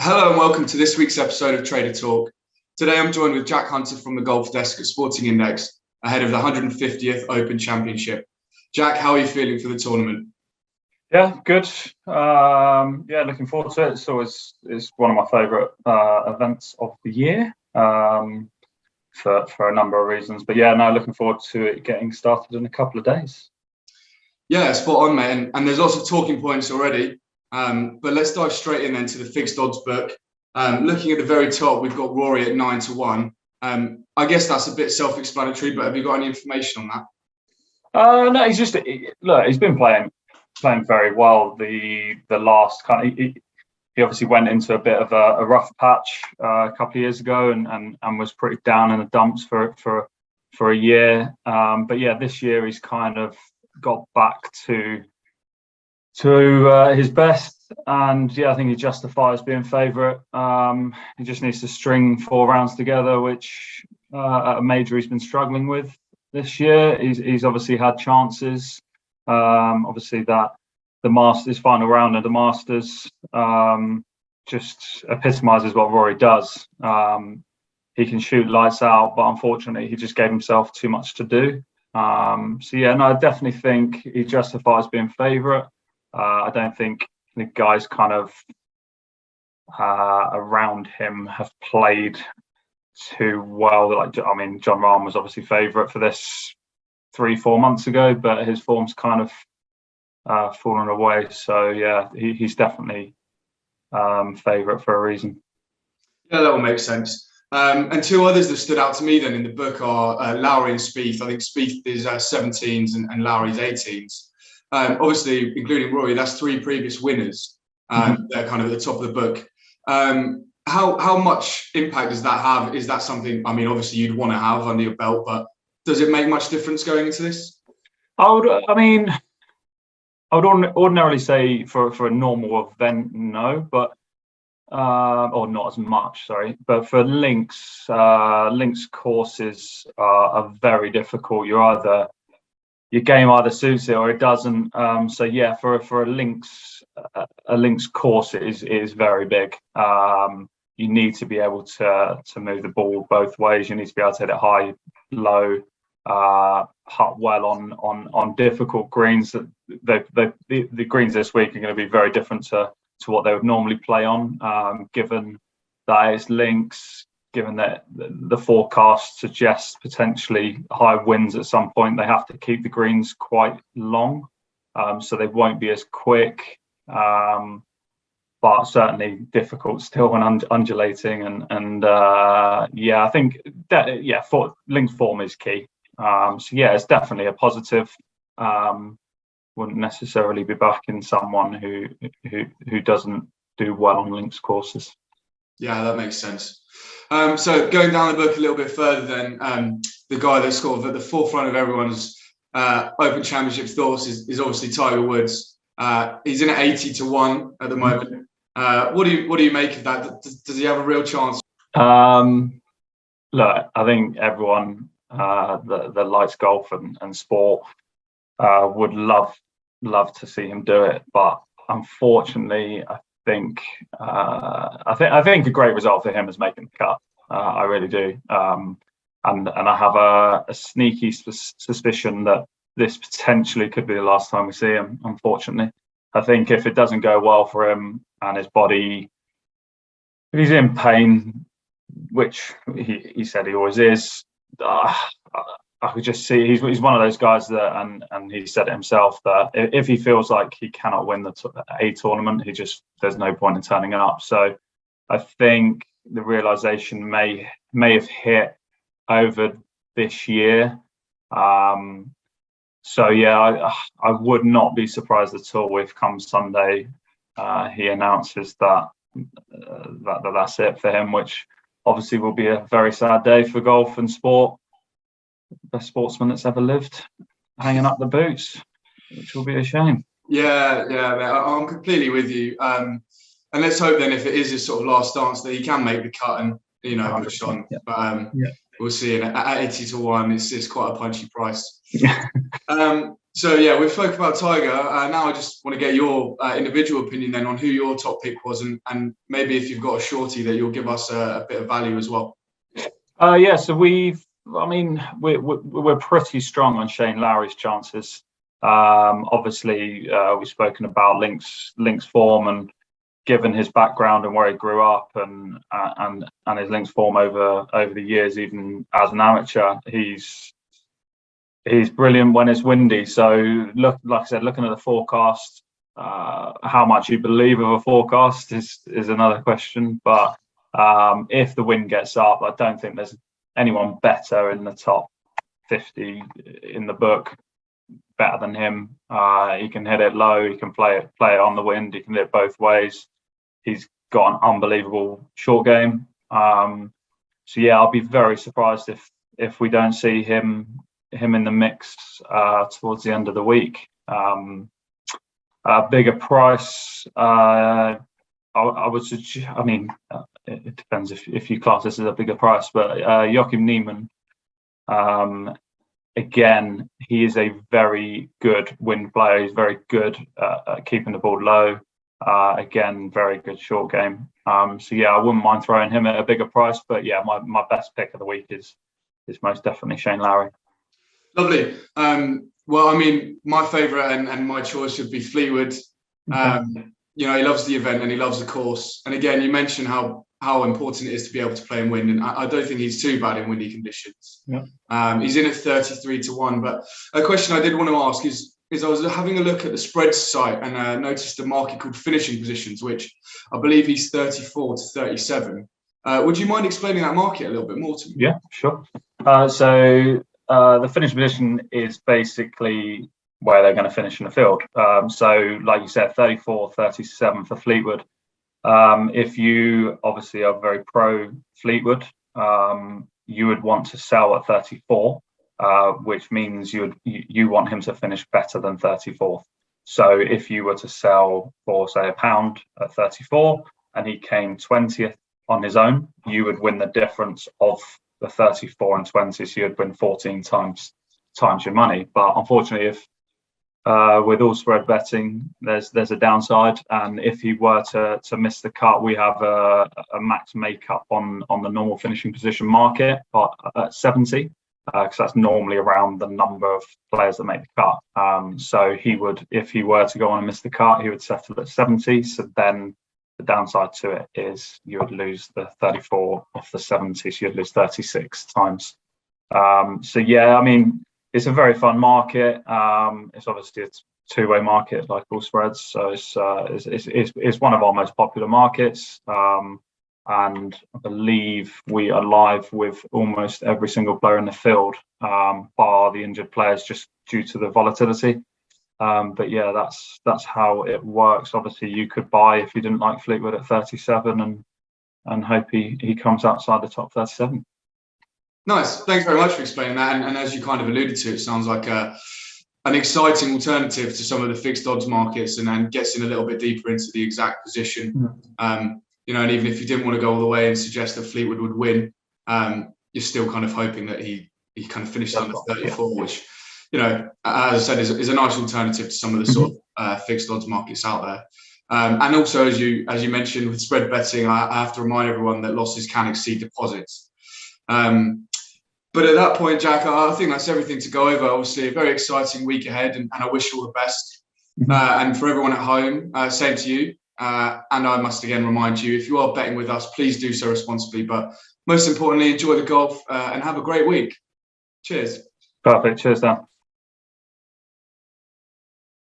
Hello and welcome to this week's episode of Trader Talk. Today I'm joined with Jack Hunter from the Golf Desk at Sporting Index ahead of the 150th Open Championship. Jack, how are you feeling for the tournament? Yeah, good. Looking forward to it. It's one of my favourite events of the year for a number of reasons. But yeah, no, looking forward to it getting started in a couple of days. Yeah, spot on, mate. And there's lots of talking points already. But let's dive straight in then to the fixed odds book. Looking at the very top, we've got Rory at 9-1. I guess that's a bit self-explanatory, but have you got any information on that? No, he's been playing very well. The last kind of he obviously went into a bit of a rough patch a couple of years ago and was pretty down in the dumps for a year. But yeah, this year he's kind of got back to his best, and yeah, I think he justifies being favourite. He just needs to string 4 rounds together, which at a major he's been struggling with this year. He's obviously had chances. Obviously that the Masters final round of the Masters just epitomises what Rory does. He can shoot lights out, but unfortunately he just gave himself too much to do. I definitely think he justifies being favourite. I don't think the guys kind of around him have played too well. John Rahm was obviously favourite for this 3-4 months ago, but his form's kind of fallen away. So yeah, he's definitely favourite for a reason. Yeah, that will make sense. And 2 others that stood out to me then in the book are Lowry and Spieth. I think Spieth is 17s and Lowry's 18s. Obviously, including Rory, that's 3 previous winners. They're kind of at the top of the book. How much impact does that have? Is that something, I mean, obviously you'd want to have under your belt, but does it make much difference going into this? I would ordinarily say for a normal event, no, but or not as much, sorry. But for links courses are very difficult. Your game either suits it or it doesn't. So yeah, for a links course, it is very big. You need to be able to move the ball both ways. You need to be able to hit it high, low, putt well on difficult greens. The greens this week are going to be very different to what they would normally play on, given that it's links. Given that the forecast suggests potentially high winds at some point, they have to keep the greens quite long, so they won't be as quick, but certainly difficult still when undulating. I think that for links form is key. It's definitely a positive. Wouldn't necessarily be backing someone who doesn't do well on links courses. Yeah, that makes sense. So going down the book a little bit further, then the guy that's sort of at the forefront of everyone's Open Championship thoughts is obviously Tiger Woods. He's in at 80-1 at the moment. What do you make of that? Does he have a real chance? Look, I think everyone that likes golf and sport would love to see him do it, but unfortunately, I think a great result for him is making the cut. I really do, and I have a sneaky suspicion that this potentially could be the last time we see him. Unfortunately, I think if it doesn't go well for him and his body, if he's in pain, which he said he always is, I could just see he's one of those guys that, and he said it himself, that if he feels like he cannot win a tournament, there's no point in turning up. So I think the realization may have hit over this year. I would not be surprised at all if come Sunday he announces that that's it for him, which obviously will be a very sad day for golf and sport. Best sportsman that's ever lived, hanging up the boots, which will be a shame. Yeah, I'm completely with you. And let's hope then, if it is his sort of last dance, that he can make the cut and push on. Yeah. But we'll see. And at 80 to 1, it's quite a punchy price. So yeah, we've spoken about Tiger. Now I just want to get your individual opinion then on who your top pick was, and maybe if you've got a shorty that you'll give us a bit of value as well. Yeah, so we're pretty strong on Shane Lowry's chances. Obviously, we've spoken about Link's form, and given his background and where he grew up and his Link's form over the years, even as an amateur, he's brilliant when it's windy. So like I said, looking at the forecast, how much you believe of a forecast is another question. But if the wind gets up, I don't think there's anyone better in the top 50 in the book, better than him. He can hit it low, he can play it on the wind, he can hit it both ways. He's got an unbelievable short game. So yeah, I'll be very surprised if we don't see him in the mix towards the end of the week. Bigger price, I would suggest. I mean, it depends if you class this as a bigger price, but Joachim Niemann, again, he is a very good wind player. He's very good at keeping the ball low. Again, very good short game. So yeah, I wouldn't mind throwing him at a bigger price, but yeah, my best pick of the week is most definitely Shane Lowry. Lovely. Well, I mean, my favourite and my choice would be Fleetwood. He loves the event and he loves the course. And again, you mentioned how important it is to be able to play in wind, and I don't think he's too bad in windy conditions. Yeah. He's in at 33 to 1. But a question I did want to ask is I was having a look at the spreads site and noticed a market called finishing positions, which I believe he's 34 to 37. Would you mind explaining that market a little bit more to me? Yeah, sure. So the finishing position is basically where they're going to finish in the field. So like you said, 34, 37 for Fleetwood. If you obviously are very pro Fleetwood, you would want to sell at 34, which means you want him to finish better than 34th. So if you were to sell for, say, £1 at 34 and he came 20th on his own, you would win the difference of the 34 and 20, so you'd win 14 times your money. But unfortunately, if with all spread betting, there's a downside, and if he were to miss the cut, we have a max makeup on the normal finishing position market at 70, because that's normally around the number of players that make the cut. So he would, if he were to go on and miss the cut, he would settle at 70. So then the downside to it is you would lose the 34 off the 70, so you'd lose 36 times. So yeah, I mean, it's a very fun market. It's obviously a two-way market like all spreads, so it's one of our most popular markets. And I believe we are live with almost every single player in the field, bar the injured players, just due to the volatility. But yeah, that's how it works. Obviously, you could buy if you didn't like Fleetwood at 37 and hope he comes outside the top 37. Nice. Thanks very much for explaining that. And as you kind of alluded to, it sounds like an exciting alternative to some of the fixed odds markets, and gets in a little bit deeper into the exact position. And even if you didn't want to go all the way and suggest that Fleetwood would win, you're still kind of hoping that he kind of finished under 34, which, as I said, is a nice alternative to some of the sort of fixed odds markets out there. And also, as you mentioned, with spread betting, I have to remind everyone that losses can exceed deposits. But at that point, Jack, I think that's everything to go over. Obviously, a very exciting week ahead, and I wish you all the best. And for everyone at home, same to you. And I must again remind you, if you are betting with us, please do so responsibly. But most importantly, enjoy the golf and have a great week. Cheers. Perfect. Cheers, Dan.